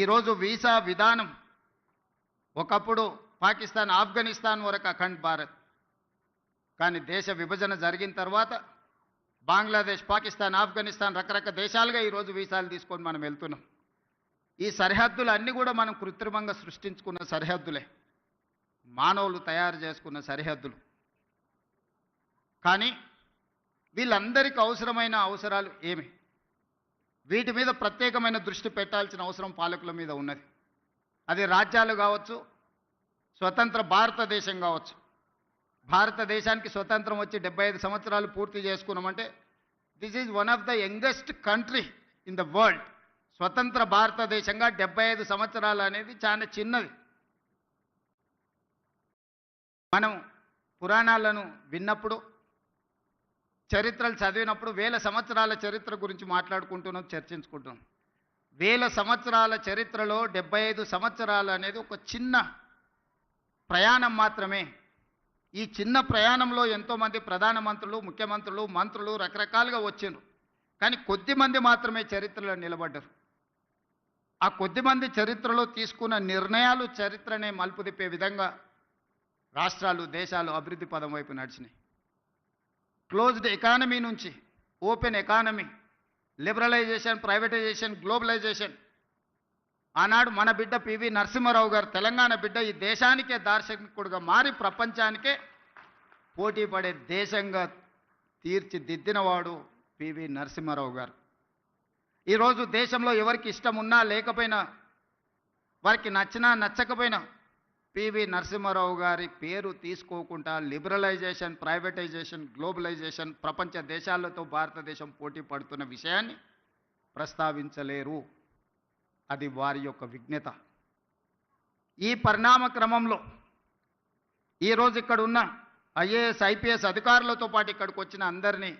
ఈరోజు వీసా విధానం ఒకప్పుడు పాకిస్తాన్ ఆఫ్ఘనిస్తాన్ వరకు అఖండ్ భారత్, కానీ దేశ విభజన జరిగిన తర్వాత బంగ్లాదేశ్, పాకిస్తాన్, ఆఫ్ఘనిస్తాన్ రకరకాల దేశాలుగా ఈరోజు వీసాలు తీసుకొని మనం వెళ్తున్నాం. ఈ సరిహద్దులు అన్నీ కూడా మనం కృత్రిమంగా సృష్టించుకున్న సరిహద్దులే, మానవులు తయారు చేసుకున్న సరిహద్దులు. కానీ వీళ్ళందరికీ అవసరమైన అవసరాలు ఏమి? వీటి మీద ప్రత్యేకమైన దృష్టి పెట్టాల్సిన అవసరం పాలకుల మీద ఉన్నది. అది రాజ్యాలు కావచ్చు, స్వతంత్ర భారతదేశం కావచ్చు. భారతదేశానికి స్వతంత్రం వచ్చి 75 సంవత్సరాలు పూర్తి చేసుకున్నామంటే this is one of the youngest country in the world. స్వతంత్ర భారతదేశంగా 75 సంవత్సరాలు అనేది చాలా చిన్నది. మనం పురాణాలను విన్నప్పుడు, చరిత్రలు చదివినప్పుడు వేల సంవత్సరాల చరిత్ర గురించి మాట్లాడుకుంటున్నాం, చర్చించుకుంటున్నాం. వేల సంవత్సరాల చరిత్రలో 75 సంవత్సరాలు అనేది ఒక చిన్న ప్రయాణం మాత్రమే. ఈ చిన్న ప్రయాణంలో ఎంతోమంది ప్రధానమంత్రులు, ముఖ్యమంత్రులు, మంత్రులు రకరకాలుగా వచ్చిండ్రు. కానీ కొద్దిమంది మాత్రమే చరిత్రలో నిలబడ్డారు. ఆ కొద్దిమంది చరిత్రలో తీసుకున్న నిర్ణయాలు చరిత్రనే మలుపు తిప్పే విధంగా రాష్ట్రాలు, దేశాలు అభివృద్ధి పదం వైపు నడిచినాయి. క్లోజ్డ్ ఎకానమీ నుంచి open economy, liberalisation, privatisation, globalisation. ఆనాడు మన బిడ్డ పివి నరసింహారావు గారు, తెలంగాణ బిడ్డ, ఈ దేశానికే దార్శనికుడుగా మారి ప్రపంచానికే పోటీ పడే దేశంగా తీర్చిదిద్దినవాడు పివి నరసింహారావు గారు. ఈరోజు దేశంలో ఎవరికి ఇష్టం ఉన్నా లేకపోయినా, వారికి నచ్చినా నచ్చకపోయినా పివి నరసింహారావు గారి పేరు తీసుకోకుండా లిబరలైజేషన్, ప్రైవేటైజేషన్, గ్లోబలైజేషన్, ప్రపంచ దేశాలతో భారతదేశం పోటీ పడుతున్న విషయాన్ని ప్రస్తావించలేరు. అది వారి యొక్క విజ్ఞత. ఈ పరిణామ క్రమంలో ఈరోజు ఇక్కడ ఉన్న ఐఏఎస్, ఐపీఎస్ అధికారులతో పాటు ఇక్కడికి వచ్చిన అందరినీ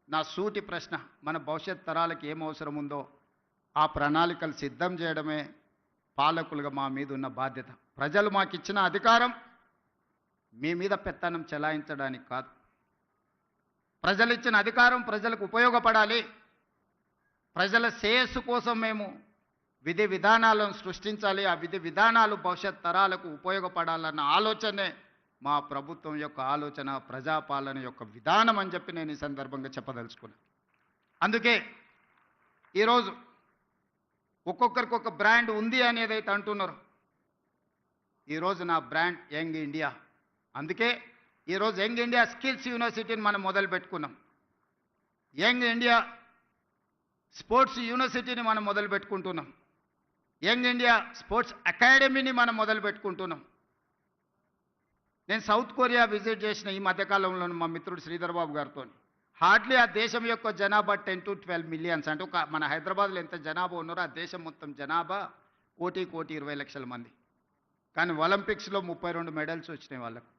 నా సూటి ప్రశ్న, మన భవిష్యత్ తరాలకు ఏం అవసరం ఉందో ఆ ప్రణాళికలు సిద్ధం చేయడమే పాలకులుగా మా మీద ఉన్న బాధ్యత. ప్రజలు మాకు ఇచ్చిన అధికారం మీ మీద పెత్తనం చెలాయించడానికి కాదు. ప్రజలు ఇచ్చిన అధికారం ప్రజలకు ఉపయోగపడాలి. ప్రజల శ్రేయస్సు కోసం మేము విధి విధానాలను సృష్టించాలి. ఆ విధి విధానాలు భవిష్యత్ తరాలకు ఉపయోగపడాలన్న ఆలోచనే మా ప్రభుత్వం యొక్క ఆలోచన, ప్రజాపాలన యొక్క విధానం అని చెప్పి నేను ఈ సందర్భంగా చెప్పదలుచుకున్నాను. అందుకే ఈరోజు ఒక్కొక్కరికి ఒక బ్రాండ్ ఉంది అనేది అయితే అంటున్నారు. ఈరోజు నా బ్రాండ్ యంగ్ ఇండియా. అందుకే ఈరోజు యంగ్ ఇండియా స్కిల్స్ యూనివర్సిటీని మనం మొదలు పెట్టుకున్నాం. యంగ్ ఇండియా స్పోర్ట్స్ యూనివర్సిటీని మనం మొదలు పెట్టుకుంటున్నాం. యంగ్ ఇండియా స్పోర్ట్స్ అకాడమీని మనం మొదలు పెట్టుకుంటున్నాం. నేను సౌత్ కొరియా విజిట్ చేసిన ఈ మధ్యకాలంలో మా మిత్రుడు శ్రీధర్ బాబు గారితో. హార్డ్లీ ఆ దేశం యొక్క జనాభా 10 to 12 మిలియన్స్. అంటే ఒక మన హైదరాబాద్లో ఎంత జనాభా ఉన్నారో ఆ దేశం మొత్తం జనాభా 1,20,00,000 మంది. కానీ ఒలింపిక్స్లో 32 మెడల్స్ వచ్చినాయి వాళ్ళకు.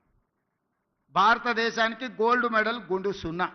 భారతదేశానికి గోల్డ్ మెడల్ గుండు 0.